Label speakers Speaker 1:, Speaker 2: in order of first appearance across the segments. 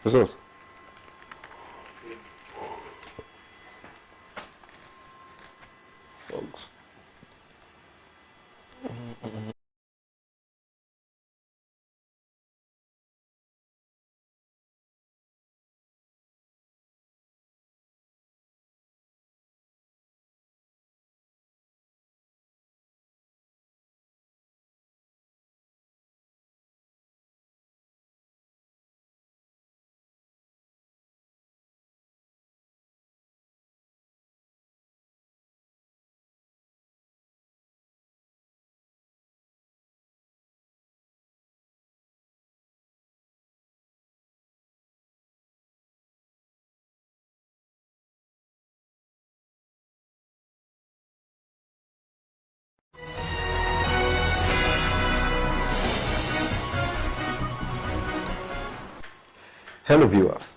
Speaker 1: Results. Folks. Hello viewers,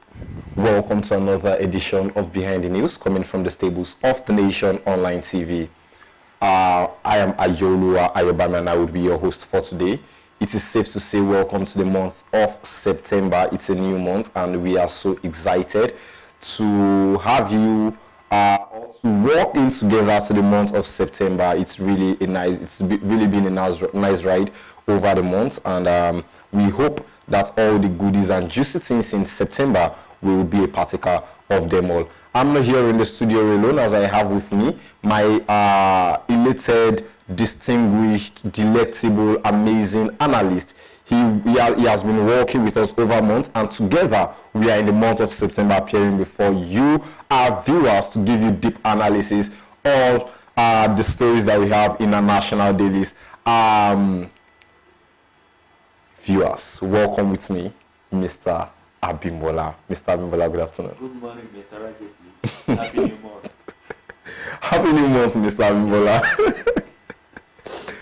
Speaker 1: welcome to another edition of Behind the News coming from the stables of the Nation Online TV. I am Ayooluwa, Ayobami, and I will be your host for today. It is safe to say welcome to the month of September. It's a new month and we are so excited to have you to walk in together to the month of September. It's really really been a nice ride over the month, and we hope that all the goodies and juicy things in September will be a partaker of them all. I'm not here in the studio alone, as I have with me my elated, distinguished, delectable, amazing analyst. He has been working with us over months, and together we are in the month of September appearing before you, our viewers, to give you deep analysis of the stories that we have in our national dailies. Viewers, welcome with me, Mr. Abimbola. Mr. Abimbola, good afternoon.
Speaker 2: Good morning, Mr. Rageti. Happy New Month.
Speaker 1: Happy New Month, Mr. Abimbola.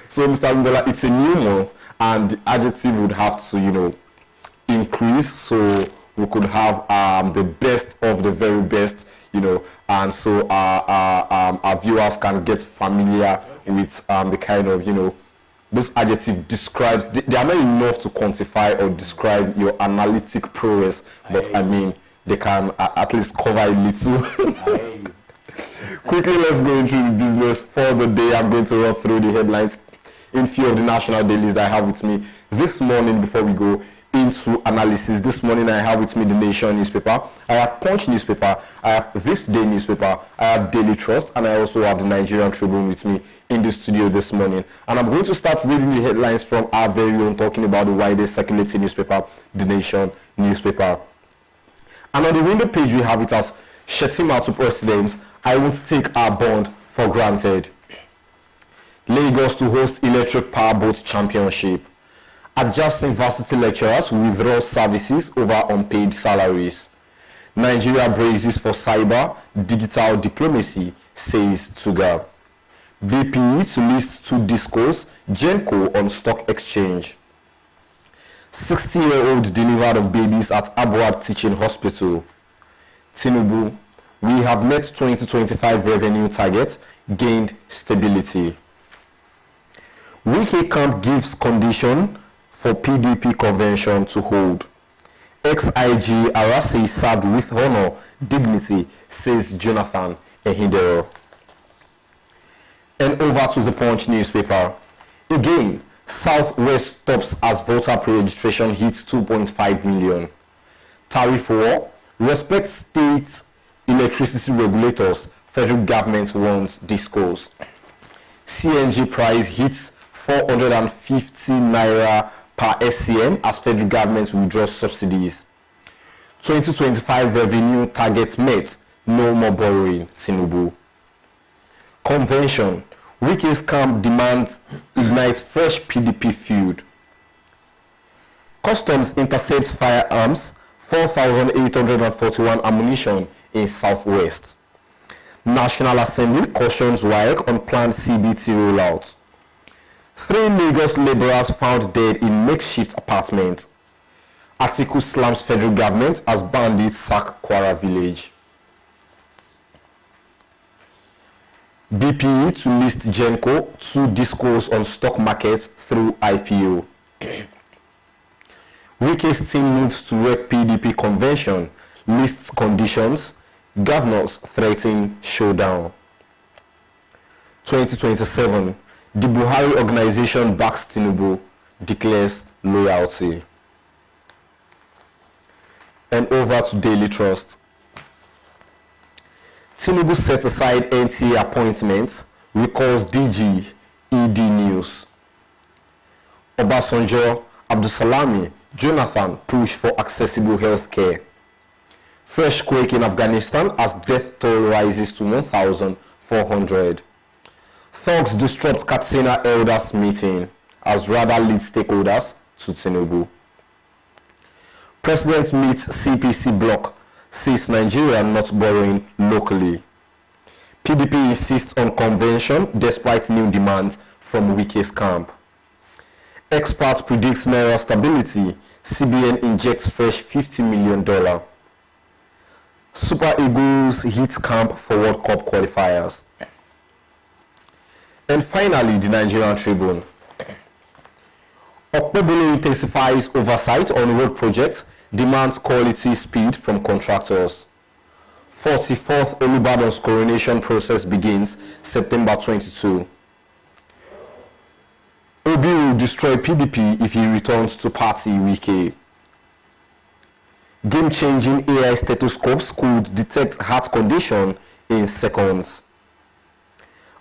Speaker 1: So, Mr. Abimbola, it's a new month, and the adjective would have to, increase, so we could have the best of the very best, and so our viewers can get familiar with the kind of, those adjectives describes, they are not enough to quantify or describe your analytic prowess, but I mean, they can at least cover a little. Quickly, let's go into the business for the day. I'm going to run through the headlines in few of the national dailies that I have with me this morning. Before we go into analysis, this morning I have with me the Nation newspaper, I have Punch newspaper, I have This Day newspaper, I have Daily Trust, and I also have the Nigerian Tribune with me in the studio this morning. And I'm going to start reading the headlines from our very own, talking about the widest circulating newspaper, the Nation newspaper. And on the window page we have it as Shetima to President, I won't take our bond for granted. Lagos to host electric powerboat championship. Adjacent varsity lecturers withdraw services over unpaid salaries. Nigeria braces for cyber digital diplomacy, says Tuga. BPE to list 2 discos, Genco on stock exchange. 60-year-old delivered of babies at Abuab Teaching Hospital. Tinubu, we have met 2025 revenue target, gained stability. Wike camp gives condition for PDP convention to hold. Ex-IG Arase served with honor, dignity, says Jonathan Ehindero. And over to the Punch newspaper. Again, Southwest tops as voter pre-registration hits 2.5 million. Tariff war, respect state electricity regulators, federal government wants discourse. CNG price hits 450 naira per SCM as federal government withdraws subsidies. 2025 revenue target met, no more borrowing, Tinubu. Convention, Wike's camp demands ignite fresh PDP feud. Customs intercepts firearms, 4,841 ammunition in Southwest. National Assembly cautions Wike on planned CBT rollout. 3 Lagos laborers found dead in makeshift apartments. Atiku slams federal government as bandits sack Kwara village. BPE to list Genco, 2 discos on stock market through IPO. Wike's team moves to wreck PDP convention, lists conditions, governors threaten showdown. 2027, the Buhari organization backs Tinubu, declares loyalty. And over to Daily Trust. Tinubu sets aside NTA appointments, recalls DG, ED News. Obasanjo, Abdulsalami, Jonathan push for accessible health care. Fresh quake in Afghanistan as death toll rises to 1,400. Thugs disrupt Katsina elders meeting as Rada leads stakeholders to Tinubu. President meets CPC bloc, says Nigeria not borrowing locally. PDP insists on convention despite new demands from Wike's camp. Experts predicts Naira stability, CBN injects fresh $50 million. Super Eagles hit camp for World Cup qualifiers. And finally, the Nigerian Tribune. Okpebolo intensifies oversight on road projects, demands quality speed from contractors. 44th Olubadan's coronation process begins September 22. Obi will destroy PDP if he returns to party Wike. Game-changing AI stethoscopes could detect heart condition in seconds.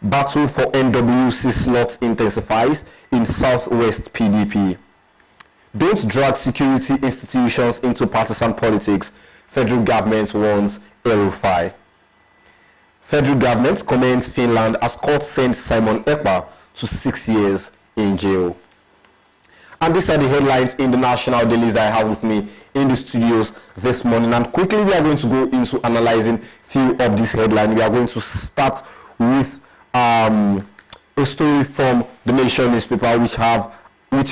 Speaker 1: Battle for NWC slots intensifies in Southwest PDP. Don't drag security institutions into partisan politics, federal government warns El-Rufai. Federal government commends Finland as court sends Simon Ekpa to 6 years in jail. And these are the headlines in the national dailies that I have with me in the studios this morning. And quickly we are going to go into analyzing few of these headlines. We are going to start with a story from the Nation newspaper which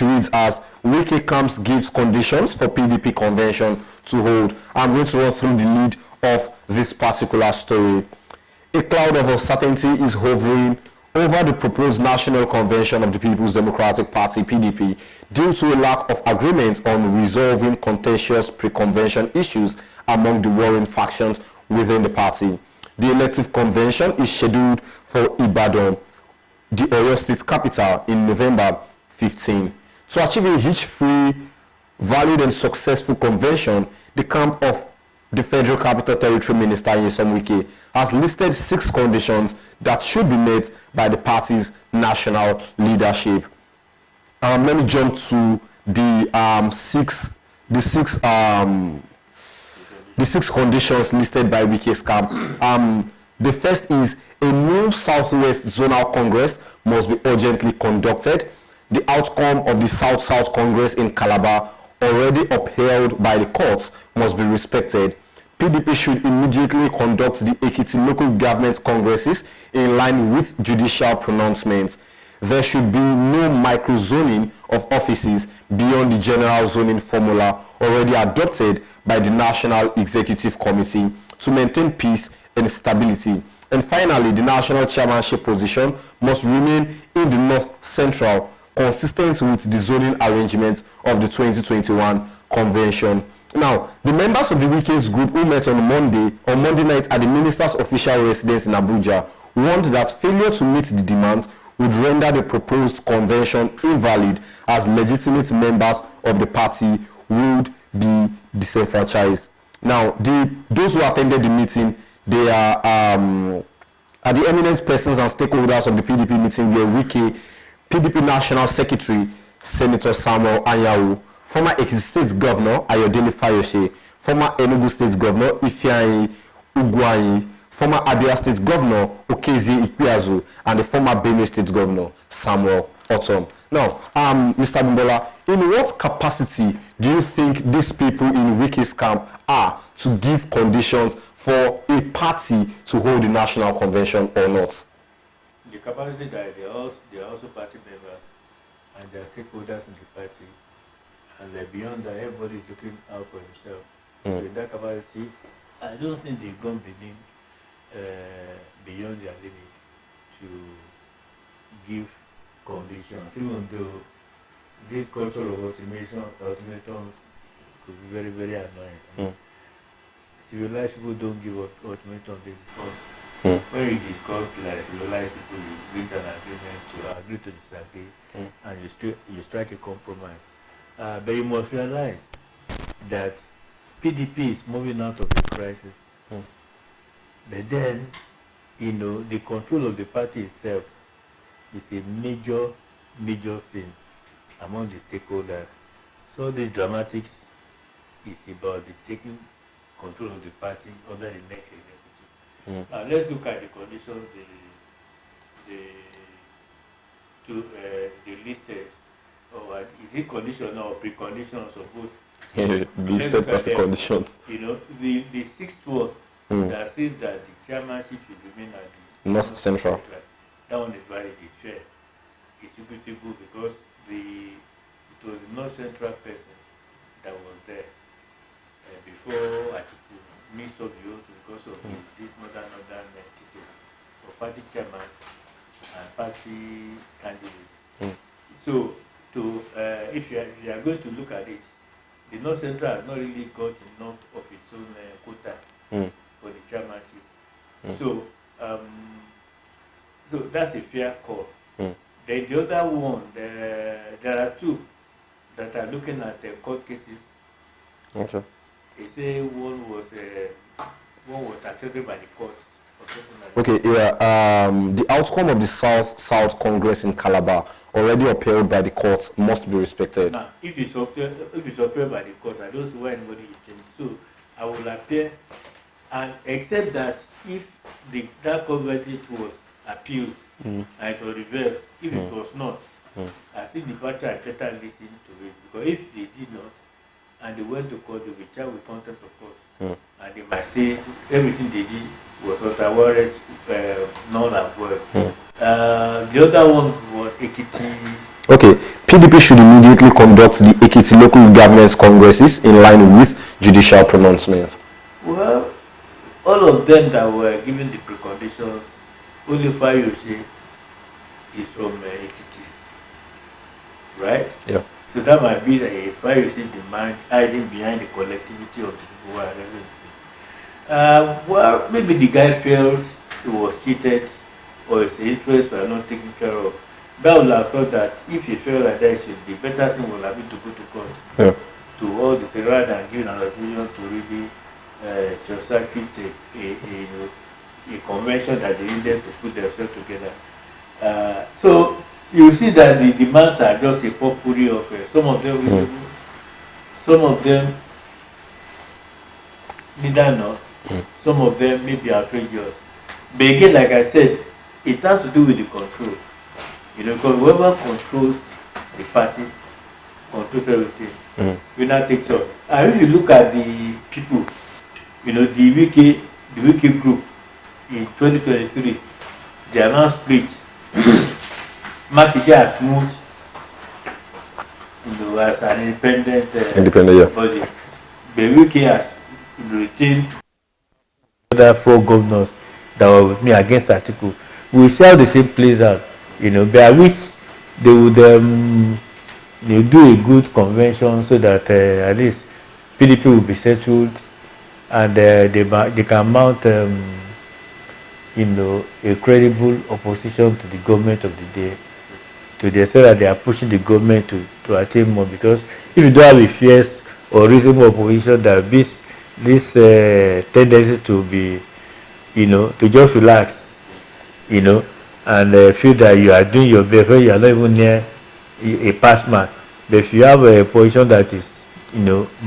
Speaker 1: reads as Wike camps gives conditions for PDP convention to hold. I'm going to run through the lead of this particular story. A cloud of uncertainty is hovering over the proposed National Convention of the People's Democratic Party (PDP) due to a lack of agreement on resolving contentious pre-convention issues among the warring factions within the party. The elective convention is scheduled for Ibadan, the Oyo State capital, in November 15. To achieve a hitch-free, valid and successful convention, the camp of the Federal Capital Territory Minister Nyesom Wike has listed 6 conditions that should be met by the party's national leadership. Let me jump to the six conditions listed by Wike's camp. The first is a new Southwest Zonal Congress must be urgently conducted. The outcome of the South-South Congress in Calabar, already upheld by the courts, must be respected. PDP should immediately conduct the Ekiti local government congresses in line with judicial pronouncements. There should be no microzoning of offices beyond the general zoning formula already adopted by the National Executive Committee to maintain peace and stability. And finally, the national chairmanship position must remain in the North Central, consistent with the zoning arrangements of the 2021 convention. Now, the members of the Wike's group who met on Monday night at the minister's official residence in Abuja warned that failure to meet the demands would render the proposed convention invalid, as legitimate members of the party would be disenfranchised. Now, those who attended the meeting, they are the eminent persons and stakeholders of the PDP meeting were Wike, PDP National Secretary Senator Samuel Anyanwu, former Ekiti State Governor Ayodele Fayose, former Enugu State Governor Ifeanyi Ugwuanyi, former Abia State Governor Okezie Ikpeazu, and the former Benue State Governor Samuel Otom. Now, Mr. Abimbola, in what capacity do you think these people in Wike's camp are to give conditions for a party to hold the national convention or not?
Speaker 2: The capacity that they are also party members and they are stakeholders in the party, and beyond that, everybody is looking out for himself. So in that capacity, I don't think they've gone beyond their limits to give conditions, even though this culture of ultimatums could be very, very annoying. Civilized people don't give up ultimatum, they discuss. When you discuss like civilized people, you reach an agreement to agree to disagree, and you strike a compromise. But you must realize that PDP is moving out of a crisis. But then, the control of the party itself is a major, major thing among the stakeholders. So this dramatics is about the taking control of the party under the next executive. Let's look at the conditions they listed, or is it conditional or preconditions of both?
Speaker 1: Listed as the conditions.
Speaker 2: The sixth one that says that the chairmanship should remain at the
Speaker 1: North Central.
Speaker 2: That one is valid, it's fair. It's equitable because it was the North Central person that was there before Atiku missed up the oath because of this northern ticket for party chairman and party candidate. So, if you are going to look at it, the North Central has not really got enough of its own quota for the chairmanship. So that's a fair call. Then the other one, there are two that are looking at court cases.
Speaker 1: Okay.
Speaker 2: They say one was accepted by the courts.
Speaker 1: Okay, yeah. The outcome of the South Congress in Calabar, already upheld by the courts, must be respected.
Speaker 2: Now, if it's upheld by the courts, I don't see why anybody will change. So I will appear, and except that if that court was appealed and it was reversed, if it was not, I think the party had better listen to it, because if they did not and they went to court, they will be charged with contempt of court, and they might say everything they did was otherwise null and void. The other one was Ekiti.
Speaker 1: Okay, PDP should immediately conduct the Ekiti local government congresses in line with judicial pronouncements.
Speaker 2: Well, all of them that were given the preconditions, only Fayose is from Ekiti, right? Yeah. So that might be a Fayose demand hiding behind the collectivity of the people who are residents. Well, maybe the guy felt he was cheated or his interests were not taken care of. But I would have thought that if he felt like that, it should be better thing would have been to go to court. To all the things rather than giving an opinion to really circuit a convention that they needed to put themselves together. So you see that the demands are just a potpourri of some of them reasonable, some of them neither nor, some of them may be outrageous. But again, like I said, it has to do with the control. Because whoever controls the party controls everything. Winner takes all. And if you look at the people, the Wike group in 2023, they are now split. Makinde has moved as an independent body. The Wike has retained the other 4 governors that were with me against Atiku. We see how the same plays out. But I wish they would do a good convention so that at least PDP will be settled and they can mount a credible opposition to the government of the day, to the extent that they are pushing the government to attain more. Because if you don't have a fierce or reasonable opposition, that this tendency to be, to just relax, and feel that you are doing your best when you are not even near a pass mark. But if you have a position that is,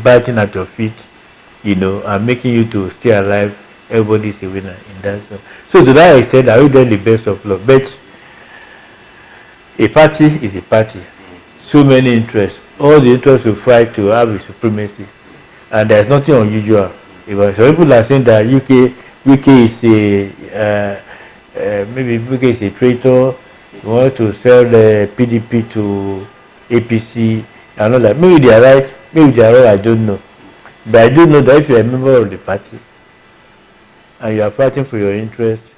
Speaker 2: biting at your feet, and making you to stay alive, everybody is a winner in that. So to that extent, I will get the best of luck. But a party is a party. So many interests. All the interests will fight to have a supremacy. And there's nothing unusual. Some people are saying that Wike is maybe Wike is a traitor. You want to sell the PDP to APC and all that. Maybe they are right, maybe they are wrong, I don't know. But I do know that if you are a member of the party and you are fighting for your interests,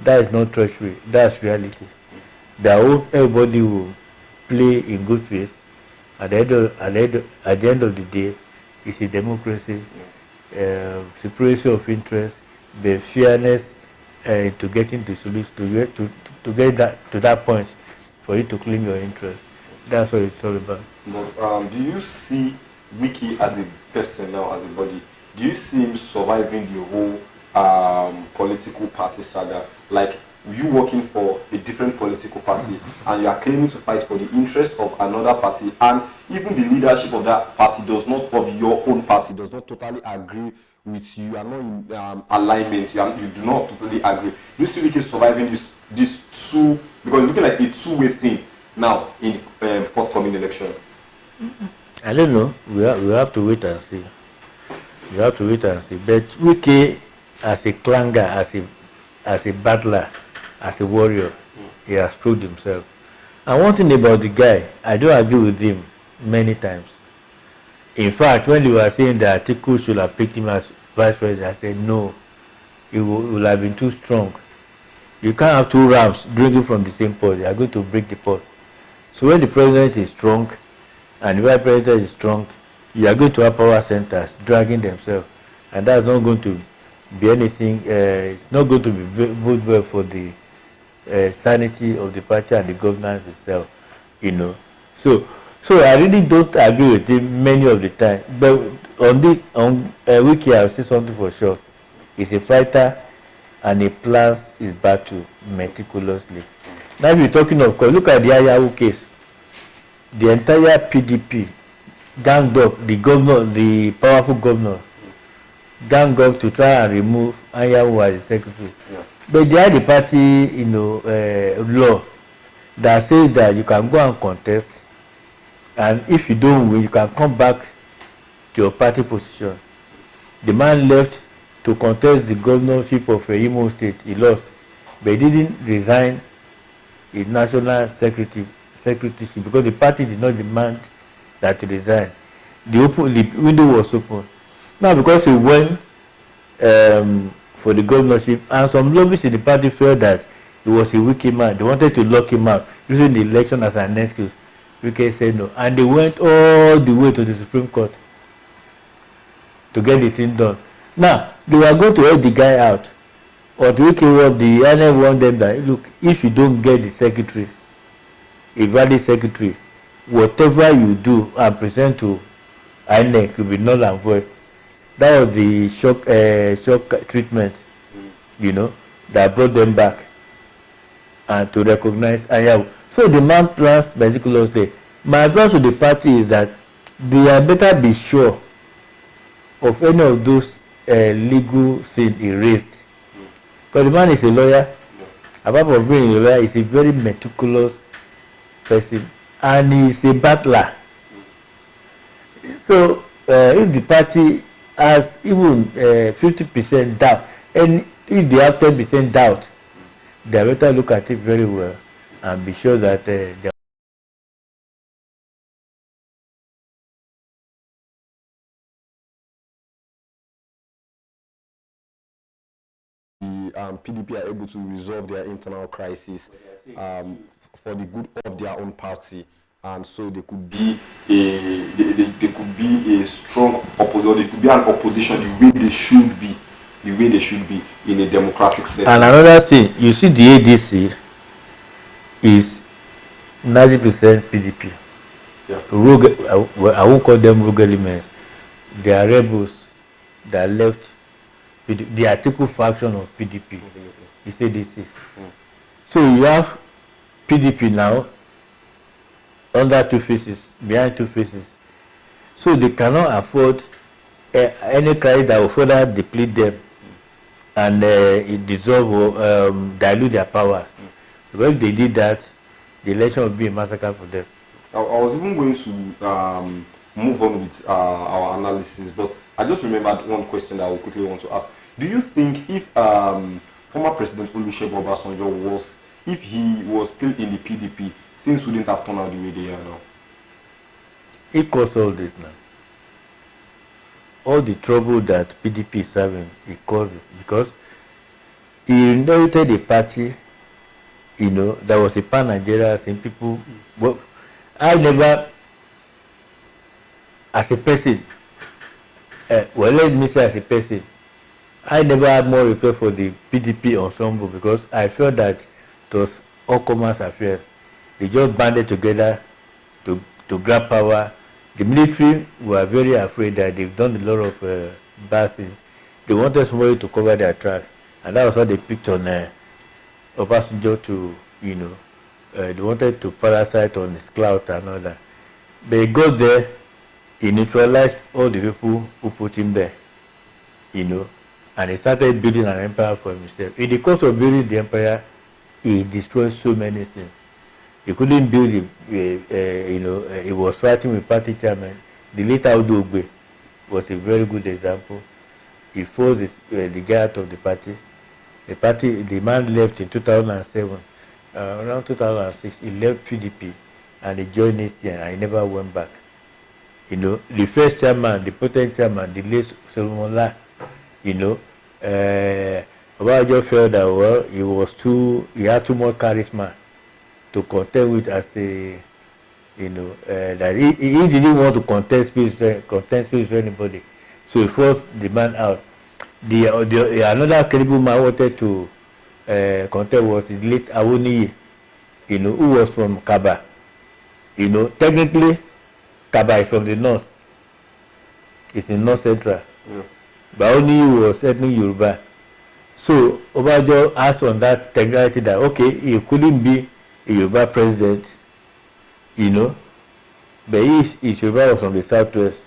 Speaker 2: that is not treachery, that's reality. That everybody will play in good faith. At the end of the day, it's a democracy, separation of interest, the fairness to getting the solution, to get that to that point for you to claim your interest. That's what it's all about.
Speaker 1: But do you see Wike as a person now, as a body? Do you see him surviving the whole political party saga? Like you working for a different political party and you are claiming to fight for the interest of another party, and even the leadership of that party does not, of your own party, does not totally agree with you. You are not in alignment. You do not totally agree. Do you see Wike surviving this two, because it's looking like a two-way thing now in forthcoming election?
Speaker 2: I don't know. We have to wait and see. We have to wait and see. But Wike, as a clanger, as a battler, as a warrior, he has proved himself. And one thing about the guy, I don't agree with him many times. In fact, when they were saying that Atiku should have picked him as vice president, I said no. It will have been too strong. You can't have two rams drinking from the same pot. They are going to break the pot. So when the president is strong and the vice president is strong, you are going to have power centers dragging themselves, and that's not going to be anything. It's not going to be vote well for the sanity of the party and the governance itself, you know. So I really don't agree with him many of the time. But on Wike, I'll say something for sure. He's a fighter and he plans his battle meticulously. Now, if you're talking of course, look at the Ayooluwa case. The entire PDP ganged up, the governor, the powerful governor, ganged up to try and remove Ayooluwa as the secretary. Yeah. But they had the party, law that says that you can go and contest, and if you don't win, you can come back to your party position. The man left to contest the governorship of Imo State. He lost, but he didn't resign his national secretaryship because the party did not demand that he resign. The window was open. Now, because he went for the governorship, and some lobbyists in the party felt that he was a wicked man. They wanted to lock him out, using the election as an excuse. Wike said no, and they went all the way to the Supreme Court to get the thing done. Now, they were going to let the guy out, but Wike warned them that, look, if you don't get the secretary, a valid secretary, whatever you do and present to INEC will be null and void. That was the shock treatment, you know, that brought them back and to recognize Ayahu. So the man plans meticulously. My advice to the party is that they had better be sure of any of those legal things he raised. Because the man is a lawyer. Apart from being a lawyer, he's a very meticulous person, and he's a battler. So if the party has even 50% doubt, and if they have 10% doubt, they better look at it very well and be sure that they
Speaker 1: PDP are able to resolve their internal crisis for the good of their own party, and so they could be a strong opposition, or they could be an opposition the way they should be, in a democratic setting.
Speaker 2: And another thing, you see, the ADC is 90% PDP.
Speaker 1: Yeah.
Speaker 2: Rogue, I won't call them rogue elements. They are rebels that left the article faction of PDP. It's ADC. So you have PDP now under two faces, behind two faces. So they cannot afford any crisis that will further deplete them and dissolve or dilute their powers. Because if they did that, the election would be a massacre for them.
Speaker 1: I was even going to move on with our analysis, but I just remembered one question that I quickly want to ask. Do you think if former President Olusegun Obasanjo if he was still in the PDP, things wouldn't have turned out the way they are now?
Speaker 2: He caused all this now. All the trouble that PDP is having, he causes because he inherited a party, you know, that was a pan-Nigeria thing. People, well, I never, as a person, well, let me say as a person, I never had more respect for the PDP ensemble because I felt that it was all commerce affairs. They just banded together to grab power. The military were very afraid that they've done a lot of bad things. They wanted somebody to cover their tracks, and that was how they picked on Obasanjo to, they wanted to parasite on his clout and all that. But he got there, he neutralized all the people who put him there, and he started building an empire for himself. In the course of building the empire, he destroyed so many things. He couldn't build it, he was fighting with party chairman. The late Ayobami was a very good example. He forced the guy out of the party. The man left in 2007. Around 2006, he left PDP and he joined ACN and he never went back. The first chairman, the potent chairman, the late Solomon, Obasanjo felt that, well, he had too much charisma to contend with as a, that he didn't want to contest with anybody. So he forced the man out. Another credible man wanted to contest was the late Awoniyi, who was from Kaba. Technically, Kaba is from the north. It's in north central. Yeah. But Awoniyi was ethnic Yoruba. So Obasanjo asked on that technicality that, okay, he couldn't be a Yoruba president, but his Yoruba was from the southwest.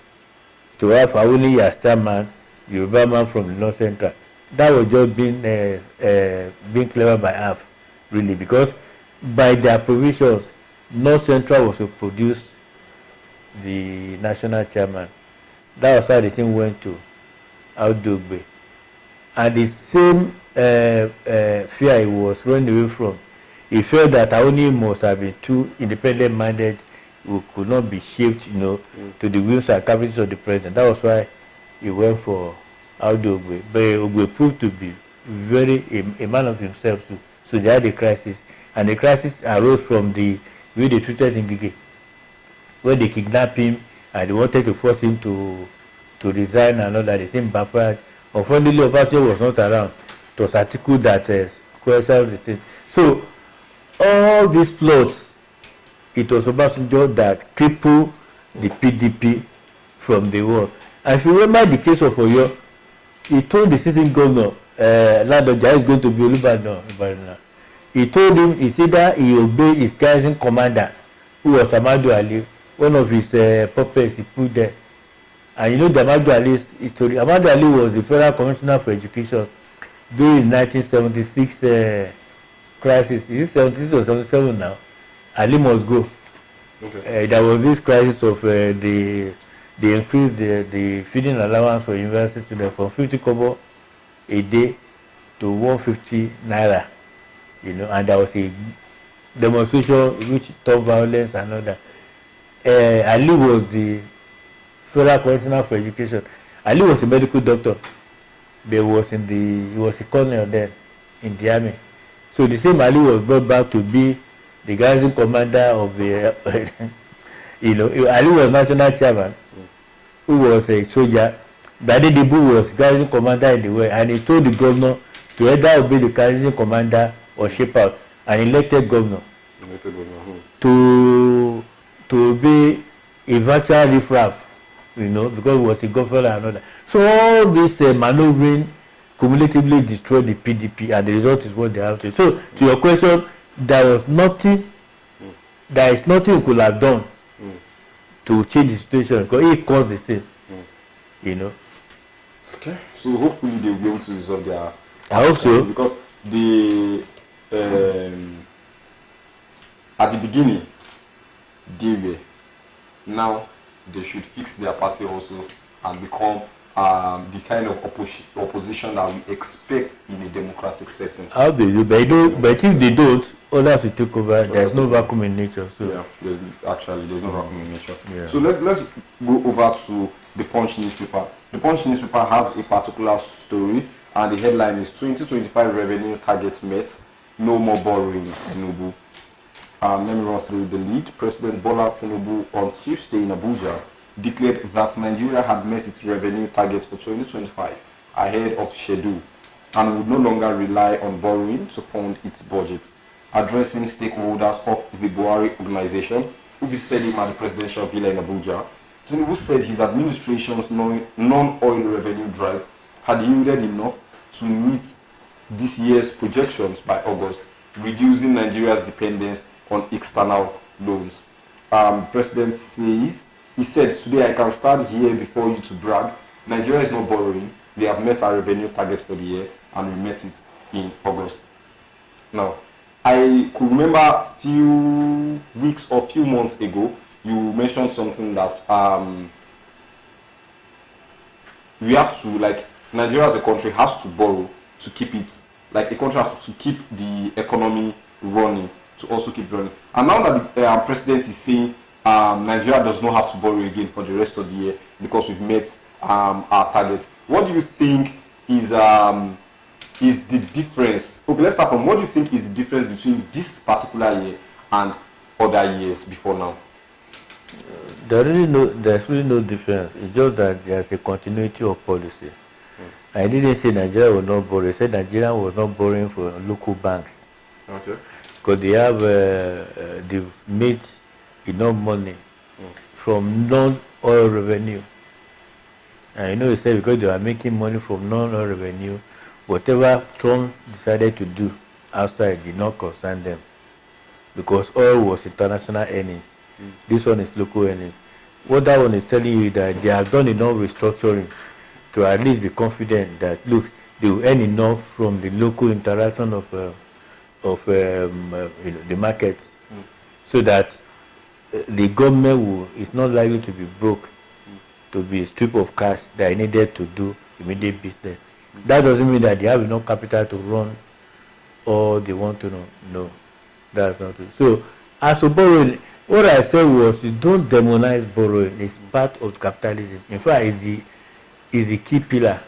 Speaker 2: To have Awoniyi as chairman, Yoruba man from the north central, that was just being clever by half, really, because by their provisions, north central was to produce the national chairman. That was how the thing went to Ayobami. And the same fear he was running away from. He felt that Awoniyi must have been too independent-minded, who could not be shaped, to the whims and caprices of the president. That was why he went for Ayobami. But Ogbe proved to be a man of himself too. So they had a crisis, and the crisis arose from the way they treated Ngige, when they kidnapped him and they wanted to force him to resign and all that. The thing backfired. Unfortunately, Obasanjo was not around. It was article that questioned the thing. So all these plots, it was Obasanjo that crippled the PDP from the war. And if you remember the case of Oyo, he told the sitting governor, Ladoja is going to be Olubadan. He told him it's either he obeyed his garrison commander, who was Amadu Ali, one of his puppets he put there. And the Amadu Ali's history. Amadu Ali was the federal commissioner for education during the 1976 crisis. Is it 76 or 77 now? Ali must go. Okay. There was this crisis of they increased the feeding allowance for university students from 50 kobo a day to 150 naira. And there was a demonstration which taught violence and all that. Ali was the federal commissioner for education. Ali was a medical doctor, but he was a colonel then in the army. So the same Ali was brought back to be the garrison commander of the, Ali was national chairman, who was a soldier. Badidibu was garrison commander in the West, and he told the governor to either obey the garrison commander or ship out, and elected governor to obey a virtual riffraff, because he was a governor and all that. So all this maneuvering cumulatively destroyed the PDP, and the result is what they have to. So to your question, there is nothing you could have done to change the situation, because it caused the same.
Speaker 1: Okay, so hopefully they'll be able to resolve their.
Speaker 2: I hope so,
Speaker 1: because at the beginning they were. Now they should fix their party also and become the kind of opposition that we expect in a democratic setting.
Speaker 2: How they do, but if they don't, others will take over. There's no vacuum in nature. So
Speaker 1: yeah, there's no vacuum in nature.
Speaker 2: Yeah.
Speaker 1: So let's go over to the Punch newspaper. The Punch newspaper has a particular story, and the headline is 2025 revenue target met, no more borrowing, Tinubu. Let me run through the lead. President Bola Tinubu on Tuesday in Abuja declared that Nigeria had met its revenue targets for 2025 ahead of schedule and would no longer rely on borrowing to fund its budget. Addressing stakeholders of the Buhari organization, who visited him at the presidential villa in Abuja, Tinubu said his administration's non-oil revenue drive had yielded enough to meet this year's projections by August, reducing Nigeria's dependence on external loans. President says, he said, today I can stand here before you to brag. Nigeria is not borrowing. We have met our revenue targets for the year and we met it in August. Now, I could remember a few weeks or few months ago, you mentioned something that we have to, like, Nigeria as a country has to borrow to keep it, like a country has to keep the economy running, to also keep running. And now that the president is saying Nigeria does not have to borrow again for the rest of the year because we've met our target, what do you think is the difference? Okay, let's start from what do you think is the difference between this particular year and other years before now?
Speaker 2: There's really no difference. It's just that there's a continuity of policy. I didn't say Nigeria will not borrow. I said Nigeria was not borrowing for local banks.
Speaker 1: Okay.
Speaker 2: Because they have, they've made enough money from non-oil revenue. And you know, he said because they are making money from non-oil revenue, whatever Trump decided to do outside did not concern them. Because oil was international earnings. This one is local earnings. What that one is telling you is that they have done enough restructuring to at least be confident that, look, they will earn enough from the local interaction of the markets, so that the government is not likely to be broke, to be stripped of cash that is needed to do immediate business. That doesn't mean that they have enough capital to run all they want to know. No, that's not it. So, as for borrowing, what I said was, you don't demonize borrowing. It's part of capitalism. In fact, it's the key pillar.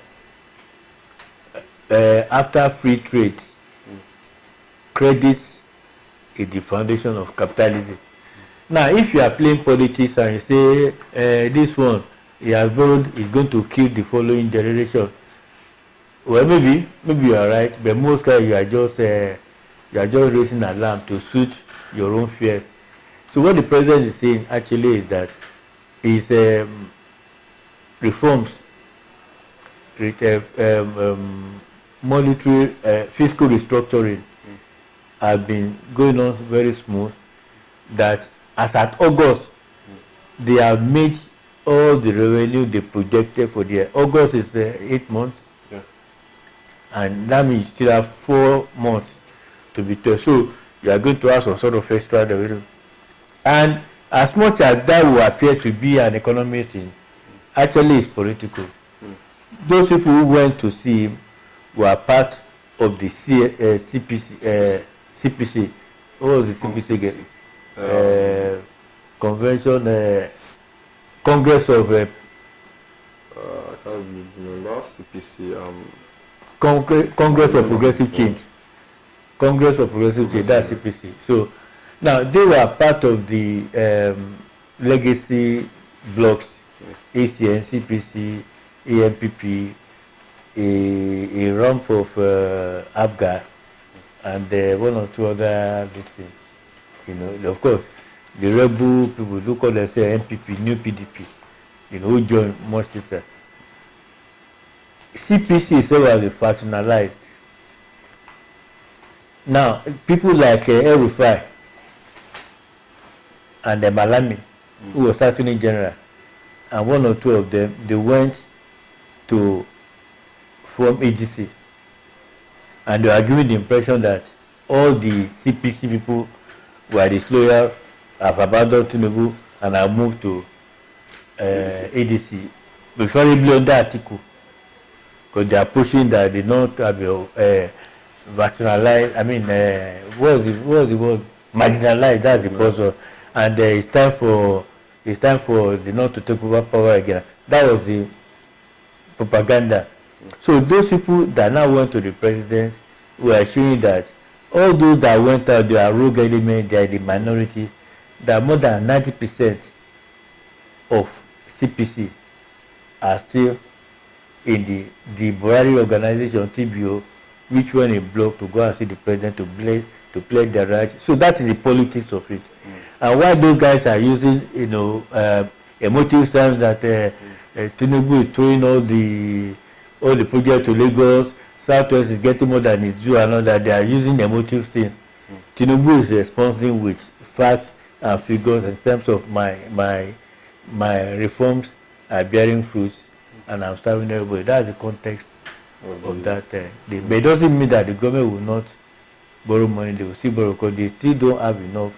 Speaker 2: After free trade, credit is the foundation of capitalism. Now, if you are playing politics and you say this one he has borrowed is going to kill the following generation, well, maybe you are right, but most times you are just raising alarm to suit your own fears. So what the president is saying actually is that his reforms, monetary fiscal restructuring have been going on very smooth. That as at August, they have made all the revenue they projected for the year. August is 8 months, and that means you still have 4 months to be told. So you are going to have some sort of extra revenue. And as much as that will appear to be an economic thing, actually it's political. Those people who went to see him were part of the CPC. What was the CPC again? Convention, Congress of
Speaker 1: I can't remember CPC.
Speaker 2: Congress of Progressive Change. Congress of Progressive Change. That's CPC. So now they were part of the legacy blocks: ACN, CPC, AMPP, a rump of ABGA, and one or two other things. You know, of course, the rebel people who call themselves MPP, new PDP, you know, who joined much later. CPC itself has been factionalized. Now, people like El-Rufai and Malami, who was Attorney General, and one or two of them, they went to form AGC, and they were giving the impression that all the CPC people were disloyal, have abandoned Tinubu, and have moved to ADC. Preferably on that article, because they are pushing that they don't have vaccinarized. I mean, what was the word? Marginalized. That's the buzzword. And it's time for the not to take over power again. That was the propaganda. So those people that now went to the president were showing that all those that went out, they are rogue elements, they are the minority, that more than 90% of CPC are still in the Buhari organization, TBO, which went in block to go and see the president to play their rights. So that is the politics of it. And why those guys are using, emotive sounds that Tinubu is throwing all the projects to Lagos, Southwest is getting more than it's due, and all that, they are using emotive things. Tinubu is responding with facts and figures in terms of my reforms are bearing fruits, and I'm serving everybody. That's the context of that. But it doesn't mean that the government will not borrow money. They will still borrow because they still don't have enough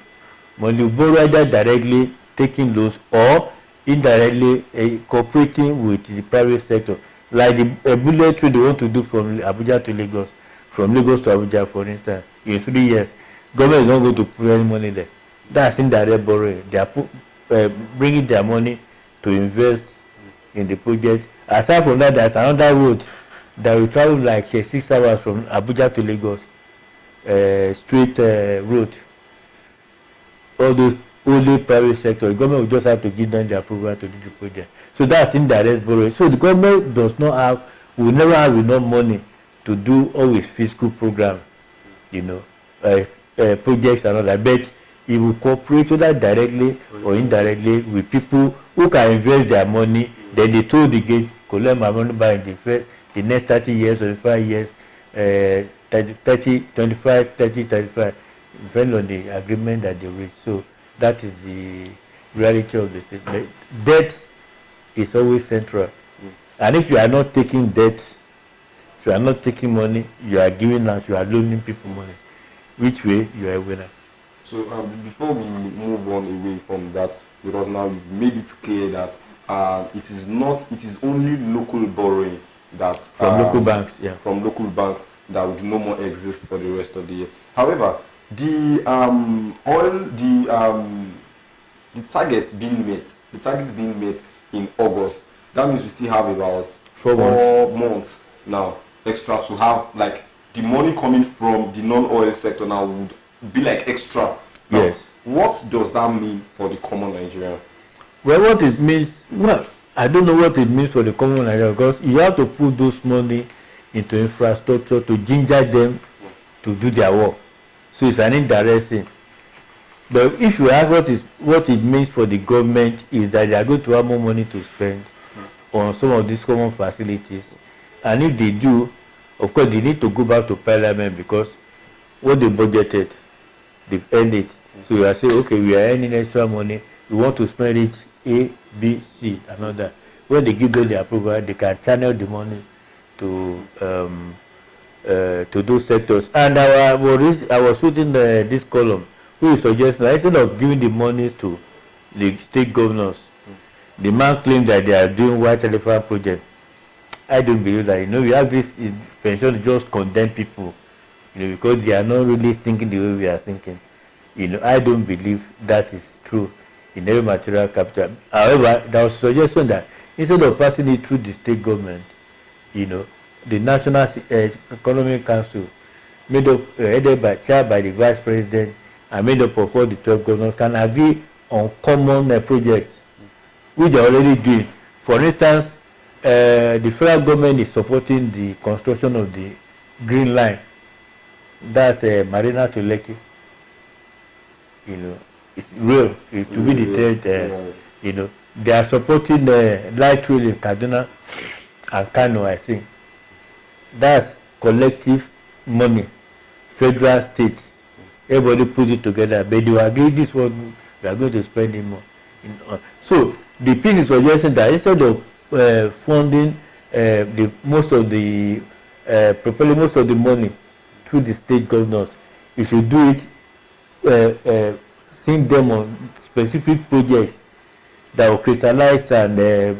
Speaker 2: money. You borrow either directly taking loans or indirectly cooperating with the private sector. Like the bullet train they want to do from Abuja to Lagos, from Lagos to Abuja, for instance, in 3 years, government is not going to put any money there. That's indirect borrowing. They are bringing their money to invest in the project. Aside from that, there's another road that will travel like 6 hours from Abuja to Lagos, straight road. All those only private sector, the government will just have to give them the approval to do the project. So that's indirect borrowing. So the government will never have enough money to do all its fiscal program, projects and all that. But it will cooperate either directly or indirectly with people who can invest their money. Then they told the gate, collect my money by the next 30 years or 5 years, 25, 35, depending on the agreement that they reach. So that is the reality of the thing. Debt is always central. And if you are not taking debt, if you are not taking money, you are giving out, you are loaning people money. Which way you are a winner.
Speaker 1: So before we move on away from that, because now you've made it clear that it is only local borrowing that
Speaker 2: from local banks,
Speaker 1: from local banks that would no more exist for the rest of the year. However, the target being met in August, that means we still have about 4 months now extra to have, like, the money coming from the non-oil sector now would be like extra. Now,
Speaker 2: yes.
Speaker 1: What does that mean for the common Nigerian?
Speaker 2: Well, what it means, I don't know what it means for the common Nigerian, because you have to put those money into infrastructure to ginger them to do their work. So it's an indirect thing. But if you ask what it means for the government is that they are going to have more money to spend on some of these common facilities. And if they do, of course, they need to go back to Parliament, because what they budgeted, they've earned it. So you are saying, okay, we are earning extra money, we want to spend it A, B, C, and all that. When they give them the approval, they can channel the money to those sectors. And I was reading this column, who is suggesting that instead of giving the monies to the state governors, the man claimed that they are doing white elephant project. I don't believe that. We have this intention to just condemn people, because they are not really thinking the way we are thinking. I don't believe that is true in every material capital. However, there was a suggestion that instead of passing it through the state government, the National Economic Council, chaired by the Vice President and made up of all the 12 governors, can agree on common projects, which they are already doing. For instance, the federal government is supporting the construction of the Green Line. That's Marina to Lekki. It's real. It's to be the third. They are supporting the light rail in Kaduna and Kano, I think. That's collective money, federal, states. Everybody put it together, but they agree this one we are going to spend it more. So the piece is suggesting that instead of funding most of the money through the state governors, you should do it, send them on specific projects that will crystallize and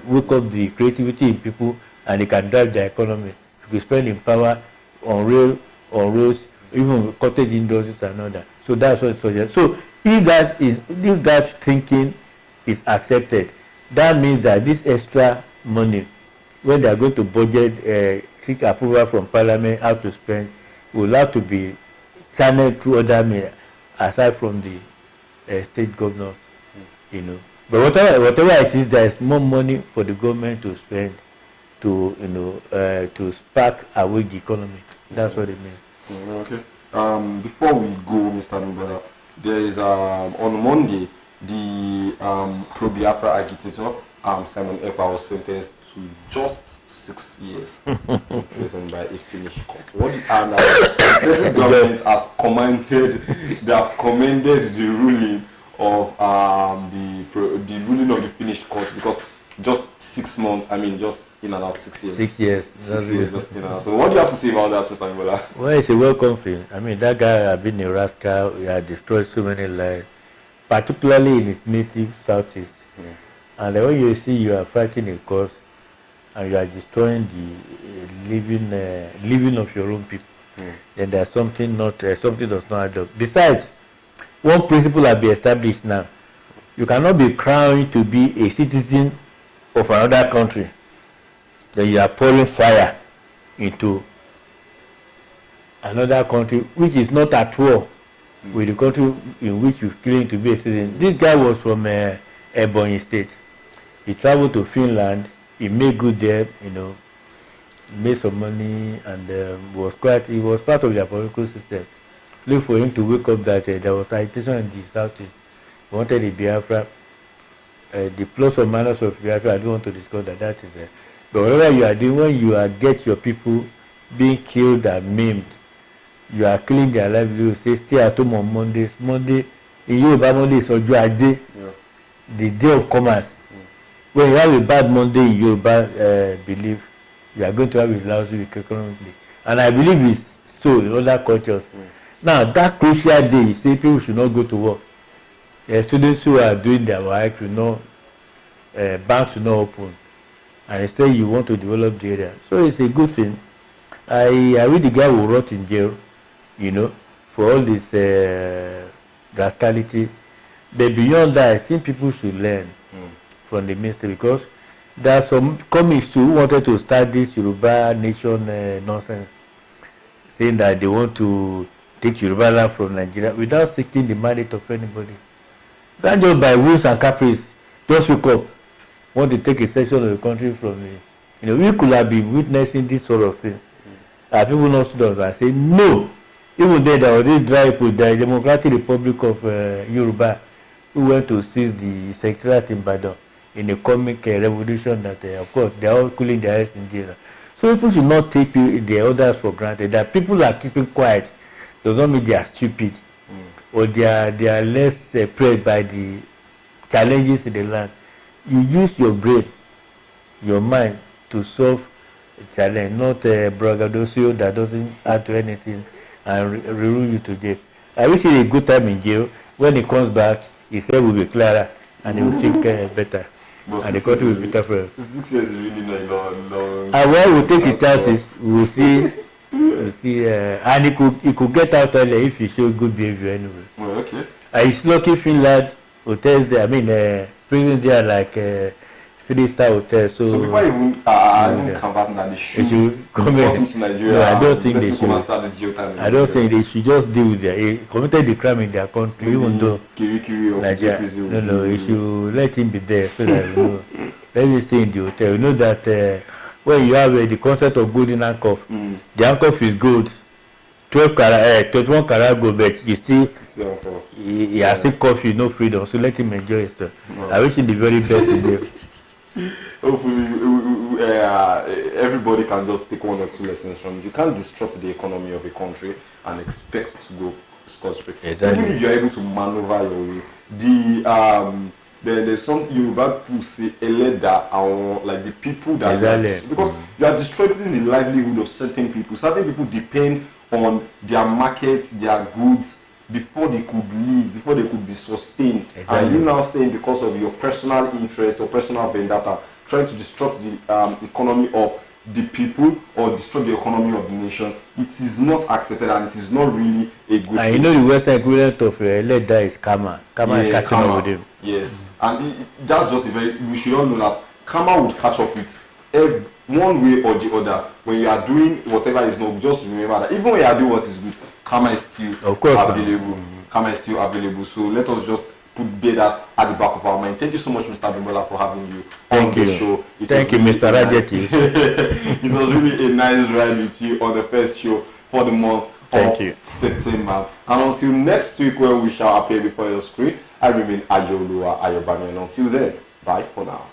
Speaker 2: wake up the creativity in people, and they can drive the economy. You can spend in power on rail, on roads, even cottage industries and all that. So that's what it suggests. So if that thinking is accepted, that means that this extra money, when they are going to budget, seek approval from Parliament how to spend, will have to be channeled through other means aside from the state governors, But whatever it is, there is more money for the government to spend to to spark away the economy. That's what it means.
Speaker 1: Okay. Before we go, Mr. Abimbola, there is on Monday the pro-Biafra agitator Simon Ekpa was sentenced to just 6 years in prison by a Finnish court. What and federal government has commended the ruling of the ruling of the Finnish court, because just 6 months, I mean, just in and out 6 years.
Speaker 2: 6 years.
Speaker 1: 6 years just in and out. So what do you have to say about that, Mr. Abimbola?
Speaker 2: Well, it's a welcome thing. I mean, that guy has been a rascal. He has destroyed so many lives, particularly in his native southeast. And when you see you are fighting a cause and you are destroying the living of your own people, then there's something something does not add up. Besides, one principle has been established now: you cannot be crowned to be a citizen of another country, then you are pouring fire into another country which is not at war with the country in which you claim to be a citizen. This guy was from Ebonyi State. He traveled to Finland. He made good there, made some money, and he was part of their political system. Look for him to wake up that there was agitation in the southeast. He wanted the Biafra. The plus or minus of Biafra, I don't want to discuss that. That is but whatever you are doing, when you get your people being killed and maimed, you are killing their livelihood. You say stay at home on Mondays. Monday, in Yoruba, Monday is Ojo Aje, the day of commerce. When you have a bad Monday in Yoruba belief, you are going to have a lousy week economically. And I believe it's so in other cultures. Now, that crucial day, you say people should not go to work. Students who are doing their work, banks will not open. And they say you want to develop the area. So it's a good thing. I read the guy who rot in jail, for all this rascality. But beyond that, I think people should learn from the mistake, because there are some comics who wanted to start this Yoruba nation nonsense, saying that they want to take Yoruba land from Nigeria without seeking the mandate of anybody. Not just by whims and caprice, just wake up, want to take a section of the country from me. We could have been witnessing this sort of thing. People not stood up and say no. Even then, there was this dry people, the Democratic Republic of Yoruba, who went to seize the secretariat in Badon in a comic revolution that, of course, they are all cooling their heads in jail. So people should not take the others for granted. That people are keeping quiet does not mean they are stupid or they are less preyed by the challenges in the land. You use your brain, your mind to solve a challenge, not a braggadocio that doesn't add to anything and ruin you to death. I wish him a good time in jail. When he comes back, his head will be clearer and he will think better. But and the country will be tougher. 6 years is really not long. And when we take his chances, we'll see. And he could get out earlier if he showed good behavior anyway.
Speaker 1: Well, okay.
Speaker 2: He's lucky Finland hotels there. I mean, prison there like 3-star hotels. So
Speaker 1: people even conversing that they should come to Nigeria.
Speaker 2: No, I don't think they should. I don't think they should just deal with it. He committed the crime in their country, even though Nigeria. No, he should let him be there so that let him stay in the hotel. You know that when you have the concept of golden handcuff, the handcuff is gold, 21 karat gold, but you still he has still coffee, no freedom. So let him enjoy his stuff. I wish him the very best today.
Speaker 1: Hopefully, everybody can just take 1 or 2 lessons from it. You can't disrupt the economy of a country and expect to go scot-free. Exactly. Even if you're able to maneuver your way, there's some Yoruba people say eleda, like the people that because you are destroying the livelihood of certain people. Certain people depend on their markets, their goods, before they could live, before they could be sustained. Exactly. And you now saying because of your personal interest or personal vendetta, trying to disrupt the economy of the people or disrupt the economy of the nation, it is not accepted and it is not really a good thing.
Speaker 2: You know the Western equivalent of Leda is karma. Karma is catching up with him.
Speaker 1: Yes. And that's just we should all know that karma would catch up with one way or the other. When you are doing whatever is not, just remember that even when you are doing what is good, karma is still available. Karma is still available. So let us just bear that at the back of our mind. Thank you so much, Mr. Abimbola, for having you
Speaker 2: Thank
Speaker 1: on
Speaker 2: you.
Speaker 1: the show.
Speaker 2: Thank you, Mr. Rajati.
Speaker 1: It was really a nice ride with you on the first show for the month
Speaker 2: Thank
Speaker 1: of
Speaker 2: you.
Speaker 1: September. And until next week when we shall appear before your screen, I remain Ayooluwa Ayobami. And until then, bye for now.